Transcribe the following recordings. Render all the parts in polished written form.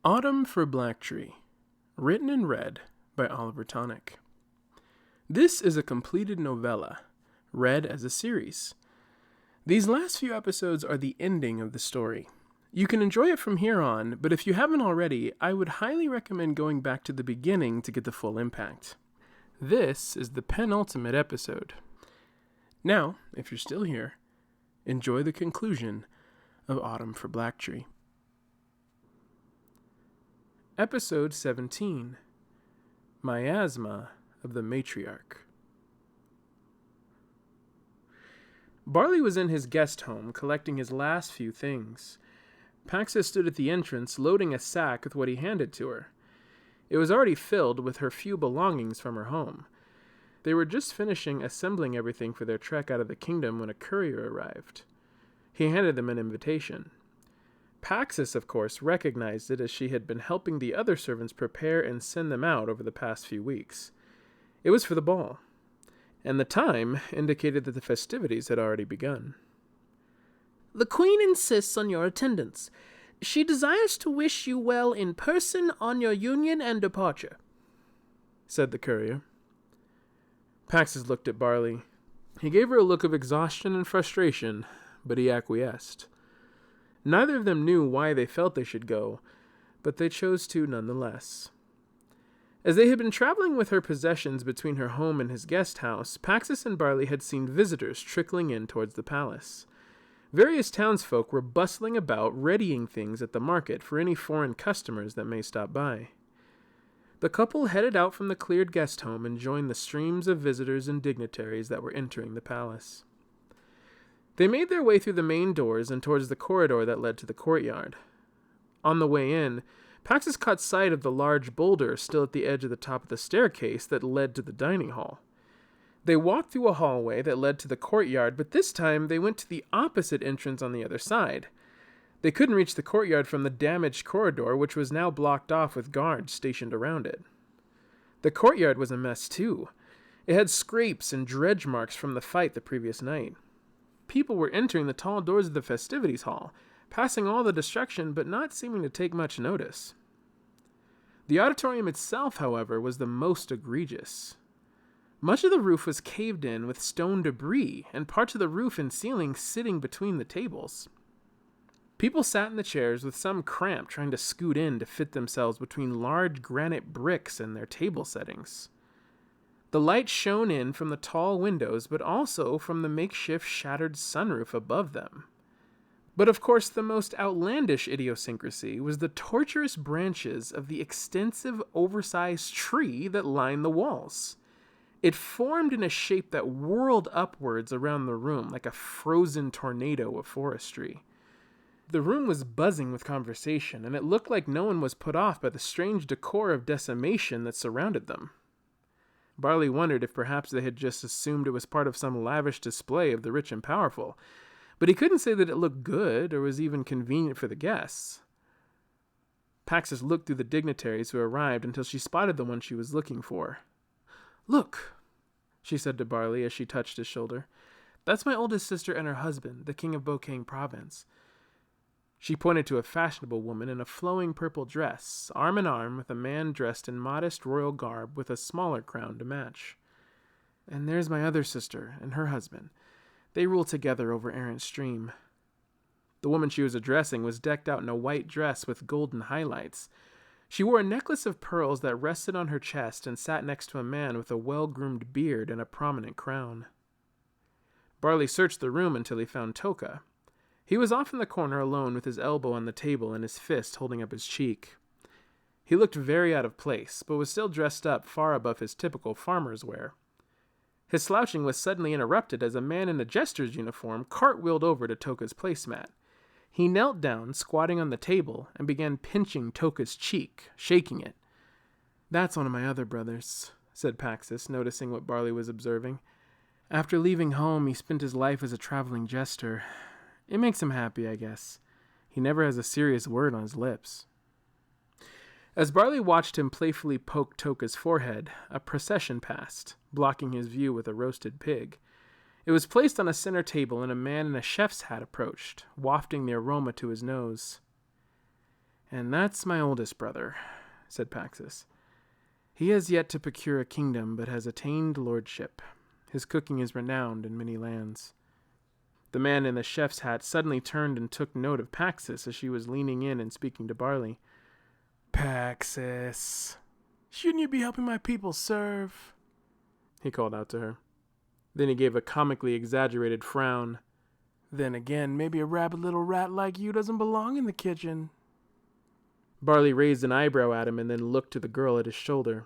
Autumn for Black Tree, written and read by Oliver Tonic. This is a completed novella, read as a series. These last few episodes are the ending of the story. You can enjoy it from here on, but if you haven't already, I would highly recommend going back to the beginning to get the full impact. This is the penultimate episode. Now, if you're still here, enjoy the conclusion of Autumn for Black Tree. Episode 17, Miasma of the Matriarch. Barley was in his guest home, collecting his last few things. Paxa stood at the entrance, loading a sack with what he handed to her. It was already filled with her few belongings from her home. They were just finishing assembling everything for their trek out of the kingdom when a courier arrived. He handed them an invitation. Paxis, of course, recognized it as she had been helping the other servants prepare and send them out over the past few weeks. It was for the ball, and the time indicated that the festivities had already begun. The Queen insists on your attendance. She desires to wish you well in person on your union and departure, said the courier. Paxis looked at Barley. He gave her a look of exhaustion and frustration, but he acquiesced. Neither of them knew why they felt they should go, but they chose to nonetheless. As they had been traveling with her possessions between her home and his guest house, Paxis and Barley had seen visitors trickling in towards the palace. Various townsfolk were bustling about, readying things at the market for any foreign customers that may stop by. The couple headed out from the cleared guest home and joined the streams of visitors and dignitaries that were entering the palace. They made their way through the main doors and towards the corridor that led to the courtyard. On the way in, Paxis caught sight of the large boulder still at the edge of the top of the staircase that led to the dining hall. They walked through a hallway that led to the courtyard, but this time they went to the opposite entrance on the other side. They couldn't reach the courtyard from the damaged corridor, which was now blocked off with guards stationed around it. The courtyard was a mess too. It had scrapes and dredge marks from the fight the previous night. People were entering the tall doors of the festivities hall, passing all the destruction but not seeming to take much notice. The auditorium itself, however, was the most egregious. Much of the roof was caved in with stone debris, and parts of the roof and ceiling sitting between the tables. People sat in the chairs with some cramped, trying to scoot in to fit themselves between large granite bricks and their table settings. The light shone in from the tall windows, but also from the makeshift shattered sunroof above them. But of course, the most outlandish idiosyncrasy was the tortuous branches of the extensive, oversized tree that lined the walls. It formed in a shape that whirled upwards around the room like a frozen tornado of forestry. The room was buzzing with conversation, and it looked like no one was put off by the strange decor of decimation that surrounded them. Barley wondered if perhaps they had just assumed it was part of some lavish display of the rich and powerful, but he couldn't say that it looked good or was even convenient for the guests. Paxis looked through the dignitaries who arrived until she spotted the one she was looking for. "Look," she said to Barley as she touched his shoulder. "That's my oldest sister and her husband, the king of Bokang province." She pointed to a fashionable woman in a flowing purple dress, arm in arm with a man dressed in modest royal garb with a smaller crown to match. "And there's my other sister and her husband. They rule together over Errant Stream." The woman she was addressing was decked out in a white dress with golden highlights. She wore a necklace of pearls that rested on her chest and sat next to a man with a well-groomed beard and a prominent crown. Barley searched the room until he found Toka. He was off in the corner alone with his elbow on the table and his fist holding up his cheek. He looked very out of place, but was still dressed up far above his typical farmer's wear. His slouching was suddenly interrupted as a man in a jester's uniform cartwheeled over to Toka's placemat. He knelt down, squatting on the table, and began pinching Toka's cheek, shaking it. "That's one of my other brothers," said Paxis, noticing what Barley was observing. "After leaving home, he spent his life as a traveling jester. It makes him happy, I guess. He never has a serious word on his lips." As Barley watched him playfully poke Toka's forehead, a procession passed, blocking his view with a roasted pig. It was placed on a center table, and a man in a chef's hat approached, wafting the aroma to his nose. "And that's my oldest brother," said Paxis. "He has yet to procure a kingdom, but has attained lordship. His cooking is renowned in many lands." The man in the chef's hat suddenly turned and took note of Paxis as she was leaning in and speaking to Barley. "Paxis, shouldn't you be helping my people serve?" he called out to her. Then he gave a comically exaggerated frown. "Then again, maybe a rabid little rat like you doesn't belong in the kitchen." Barley raised an eyebrow at him and then looked to the girl at his shoulder.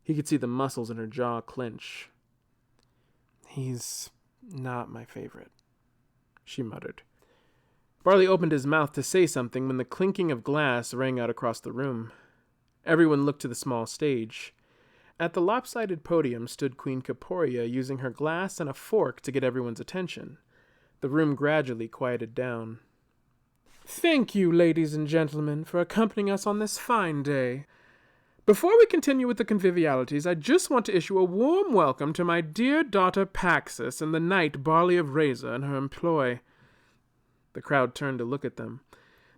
He could see the muscles in her jaw clench. "He's not my favorite," she muttered. Barley opened his mouth to say something when the clinking of glass rang out across the room. Everyone looked to the small stage. At the lopsided podium stood Queen Caporia, using her glass and a fork to get everyone's attention. The room gradually quieted down. "Thank you, ladies and gentlemen, for accompanying us on this fine day. Before we continue with the convivialities, I just want to issue a warm welcome to my dear daughter Paxis and the knight Barley of Reza and her employ." The crowd turned to look at them.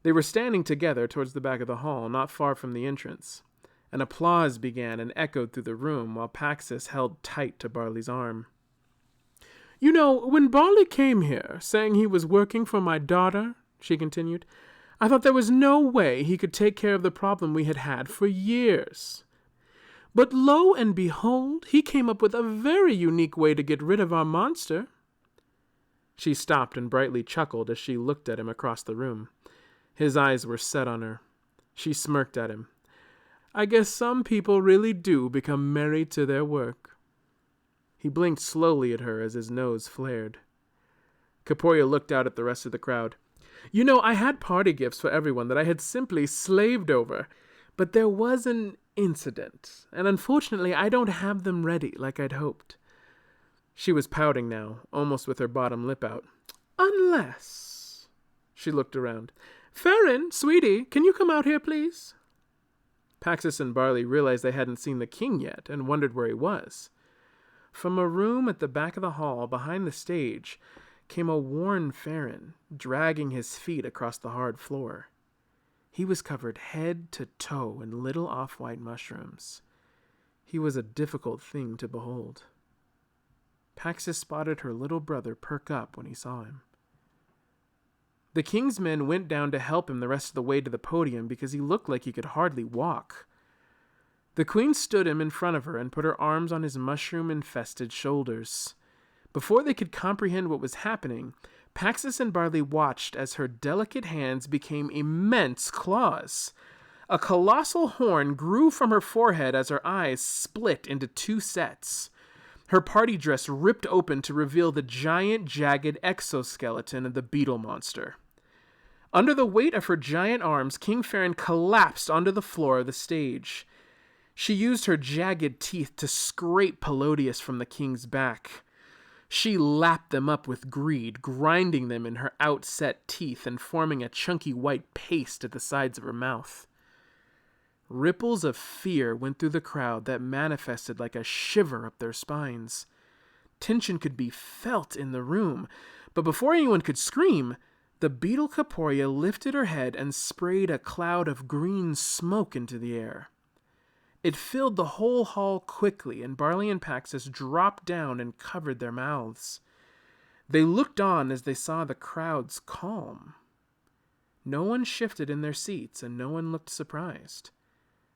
They were standing together towards the back of the hall, not far from the entrance. An applause began and echoed through the room while Paxis held tight to Barley's arm. "You know, when Barley came here, saying he was working for my daughter," she continued, "I thought there was no way he could take care of the problem we had had for years. But lo and behold, he came up with a very unique way to get rid of our monster." She stopped and brightly chuckled as she looked at him across the room. His eyes were set on her. She smirked at him. "I guess some people really do become married to their work." He blinked slowly at her as his nose flared. Caporia looked out at the rest of the crowd. "You know, I had party gifts for everyone that I had simply slaved over, but there was an incident, and unfortunately I don't have them ready like I'd hoped." She was pouting now, almost with her bottom lip out. "Unless—" She looked around. "Farron, sweetie, can you come out here, please?" Paxis and Barley realized they hadn't seen the king yet and wondered where he was. From a room at the back of the hall behind the stage came a worn Farron, dragging his feet across the hard floor. He was covered head to toe in little off-white mushrooms. He was a difficult thing to behold. Paxis spotted her little brother perk up when he saw him. The king's men went down to help him the rest of the way to the podium because he looked like he could hardly walk. The queen stood him in front of her and put her arms on his mushroom-infested shoulders. Before they could comprehend what was happening, Paxis and Barley watched as her delicate hands became immense claws. A colossal horn grew from her forehead as her eyes split into two sets. Her party dress ripped open to reveal the giant, jagged exoskeleton of the beetle monster. Under the weight of her giant arms, King Farron collapsed onto the floor of the stage. She used her jagged teeth to scrape Pelodius from the king's back. She lapped them up with greed, grinding them in her outset teeth and forming a chunky white paste at the sides of her mouth. Ripples of fear went through the crowd that manifested like a shiver up their spines. Tension could be felt in the room, but before anyone could scream, the beetle Caporia lifted her head and sprayed a cloud of green smoke into the air. It filled the whole hall quickly, and Barley and Paxis dropped down and covered their mouths. They looked on as they saw the crowds calm. No one shifted in their seats, and no one looked surprised.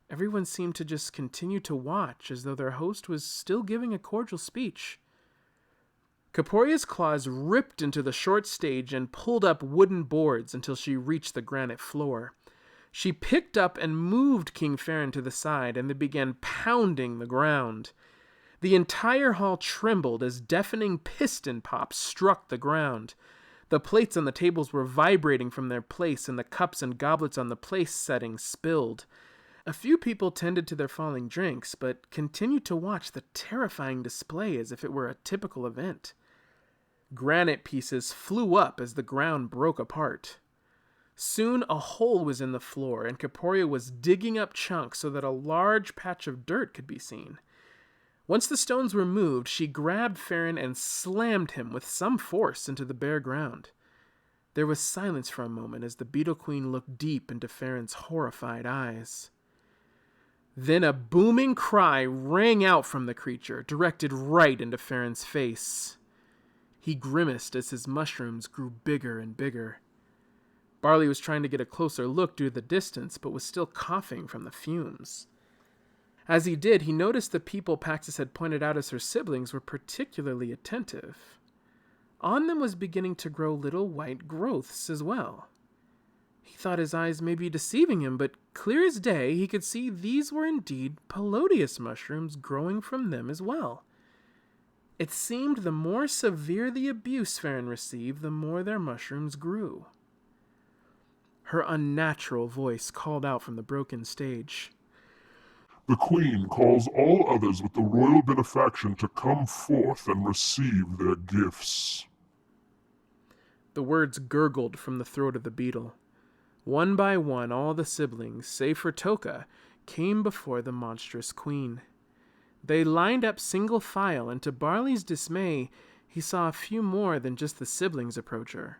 Everyone seemed to just continue to watch as though their host was still giving a cordial speech. Caporia's claws ripped into the short stage and pulled up wooden boards until she reached the granite floor. She picked up and moved King Farron to the side, and they began pounding the ground. The entire hall trembled as deafening piston pops struck the ground. The plates on the tables were vibrating from their place, and the cups and goblets on the place setting spilled. A few people tended to their falling drinks, but continued to watch the terrifying display as if it were a typical event. Granite pieces flew up as the ground broke apart. Soon a hole was in the floor, and Caporia was digging up chunks so that a large patch of dirt could be seen. Once the stones were moved, she grabbed Farron and slammed him with some force into the bare ground. There was silence for a moment as the Beetle Queen looked deep into Farron's horrified eyes. Then a booming cry rang out from the creature, directed right into Farron's face. He grimaced as his mushrooms grew bigger and bigger. Barley was trying to get a closer look due to the distance, but was still coughing from the fumes. As he did, he noticed the people Paxis had pointed out as her siblings were particularly attentive. On them was beginning to grow little white growths as well. He thought his eyes may be deceiving him, but clear as day he could see these were indeed pelodious mushrooms growing from them as well. It seemed the more severe the abuse Farron received, the more their mushrooms grew. Her unnatural voice called out from the broken stage. The Queen calls all others with the royal benefaction to come forth and receive their gifts. The words gurgled from the throat of the beetle. One by one, all the siblings, save for Toka, came before the monstrous queen. They lined up single file, and to Barley's dismay, he saw a few more than just the siblings approach her.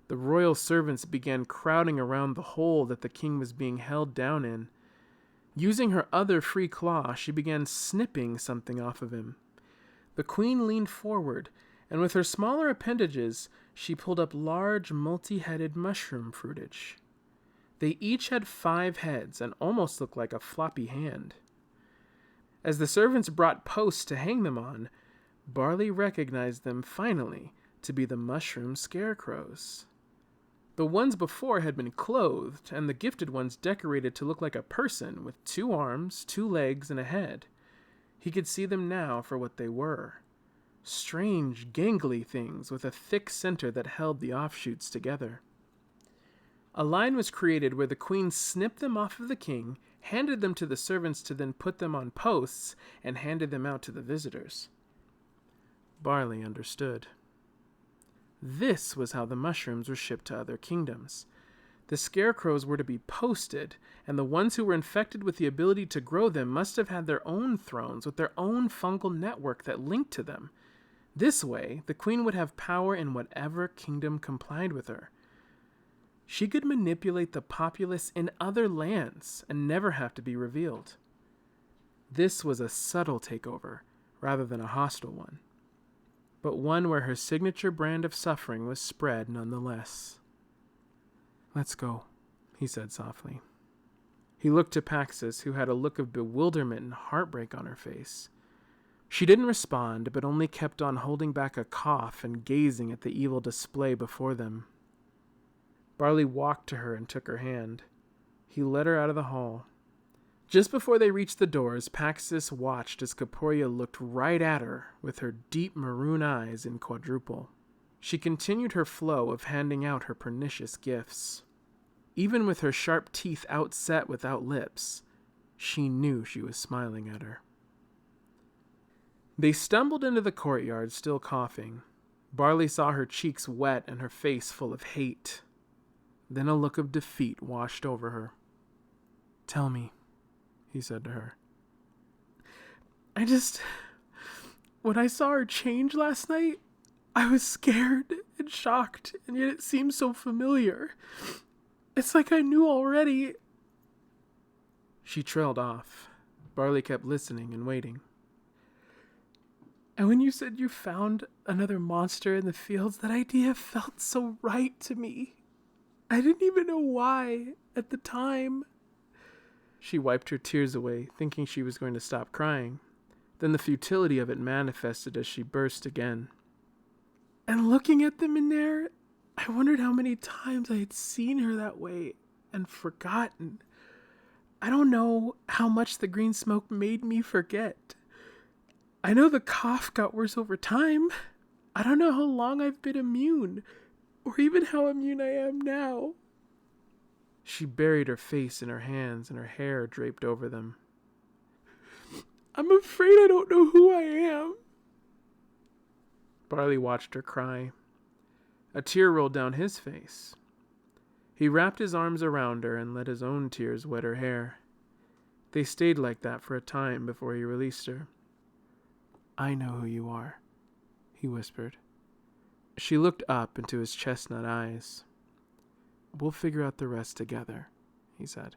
The royal servants began crowding around the hole that the king was being held down in. Using her other free claw, she began snipping something off of him. The queen leaned forward, and with her smaller appendages, she pulled up large, multi-headed mushroom fruitage. They each had 5 heads and almost looked like a floppy hand. As the servants brought posts to hang them on, Barley recognized them finally to be the mushroom scarecrows. The ones before had been clothed, and the gifted ones decorated to look like a person with 2 arms, 2 legs, and a head. He could see them now for what they were. Strange, gangly things with a thick center that held the offshoots together. A line was created where the queen snipped them off of the king, handed them to the servants to then put them on posts, and handed them out to the visitors. Barley understood. This was how the mushrooms were shipped to other kingdoms. The scarecrows were to be posted, and the ones who were infected with the ability to grow them must have had their own thrones with their own fungal network that linked to them. This way, the queen would have power in whatever kingdom complied with her. She could manipulate the populace in other lands and never have to be revealed. This was a subtle takeover, rather than a hostile one, but one where her signature brand of suffering was spread nonetheless. "Let's go," he said softly. He looked to Paxis, who had a look of bewilderment and heartbreak on her face. She didn't respond, but only kept on holding back a cough and gazing at the evil display before them. Barley walked to her and took her hand. He led her out of the hall. Just before they reached the doors, Paxis watched as Kaporia looked right at her with her deep maroon eyes in quadruple. She continued her flow of handing out her pernicious gifts. Even with her sharp teeth outset without lips, she knew she was smiling at her. They stumbled into the courtyard, still coughing. Barley saw her cheeks wet and her face full of hate. Then a look of defeat washed over her. "Tell me," he said to her. When I saw her change last night, I was scared and shocked, and yet it seemed so familiar. It's like I knew already." She trailed off. Barley kept listening and waiting. "And when you said you found another monster in the fields, that idea felt so right to me. I didn't even know why at the time." She wiped her tears away, thinking she was going to stop crying. Then the futility of it manifested as she burst again. "And looking at them in there, I wondered how many times I had seen her that way and forgotten. I don't know how much the green smoke made me forget. I know the cough got worse over time. I don't know how long I've been immune, or even how immune I am now." She buried her face in her hands and her hair draped over them. "I'm afraid I don't know who I am." Barley watched her cry. A tear rolled down his face. He wrapped his arms around her and let his own tears wet her hair. They stayed like that for a time before he released her. "I know who you are," he whispered. She looked up into his chestnut eyes. "We'll figure out the rest together," he said.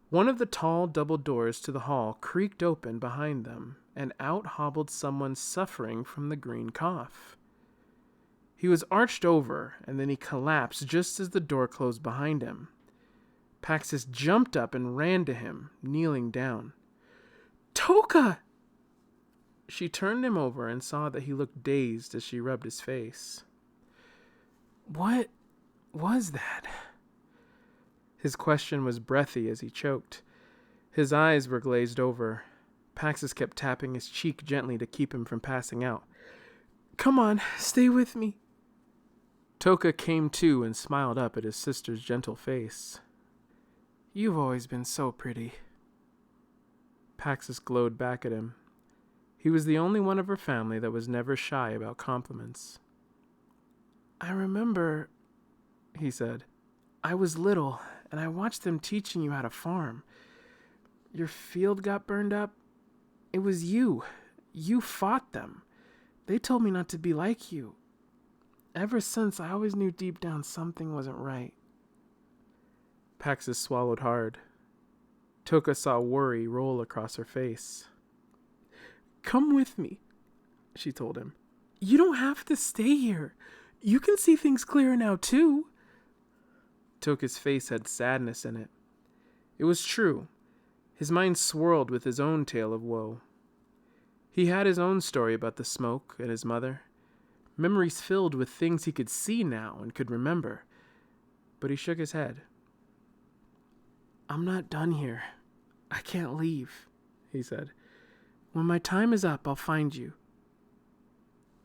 One of the tall double doors to the hall creaked open behind them, and out hobbled someone suffering from the green cough. He was arched over, and then he collapsed just as the door closed behind him. Paxis jumped up and ran to him, kneeling down. "Toka!" She turned him over and saw that he looked dazed as she rubbed his face. "What was that?" His question was breathy as he choked. His eyes were glazed over. Paxis kept tapping his cheek gently to keep him from passing out. "Come on, stay with me." Toka came to and smiled up at his sister's gentle face. "You've always been so pretty." Paxis glowed back at him. He was the only one of her family that was never shy about compliments. "I remember," he said, "I was little, and I watched them teaching you how to farm. Your field got burned up. It was you. You fought them. They told me not to be like you. Ever since, I always knew deep down something wasn't right." Paxis swallowed hard. Toka saw worry roll across her face. "Come with me," she told him. "You don't have to stay here. You can see things clearer now, too." Toka's face had sadness in it. It was true. His mind swirled with his own tale of woe. He had his own story about the smoke and his mother, memories filled with things he could see now and could remember. But he shook his head. "I'm not done here. I can't leave," he said. "When my time is up, I'll find you."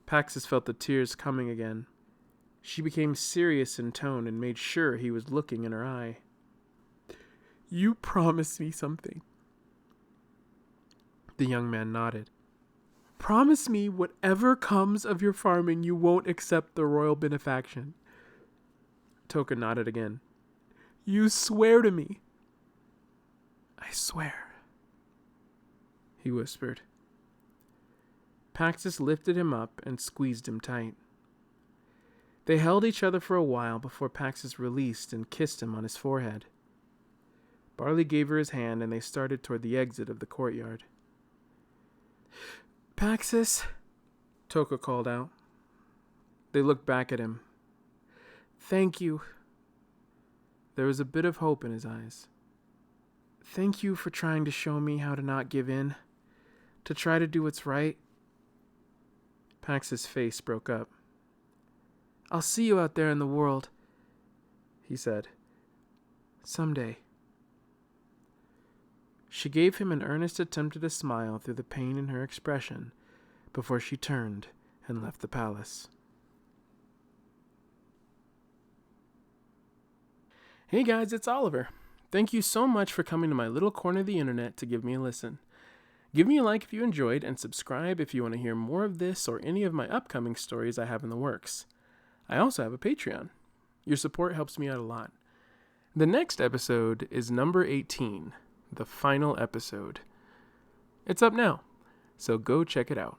Paxis felt the tears coming again. She became serious in tone and made sure he was looking in her eye. "You promised me something." The young man nodded. "Promise me whatever comes of your farming, you won't accept the royal benefaction." Toka nodded again. "You swear to me." "I swear," he whispered. Paxis lifted him up and squeezed him tight. They held each other for a while before Paxis released and kissed him on his forehead. Barley gave her his hand and they started toward the exit of the courtyard. "Paxis," Toka called out. They looked back at him. "Thank you." There was a bit of hope in his eyes. "Thank you for trying to show me how to not give in, to try to do what's right." Pax's face broke up. "I'll see you out there in the world," he said. "Someday." She gave him an earnest attempt at a smile through the pain in her expression before she turned and left the palace. Hey guys, it's Oliver. Thank you so much for coming to my little corner of the internet to give me a listen. Give me a like if you enjoyed and subscribe if you want to hear more of this or any of my upcoming stories I have in the works. I also have a Patreon. Your support helps me out a lot. The next episode is number 18, the final episode. It's up now, so go check it out.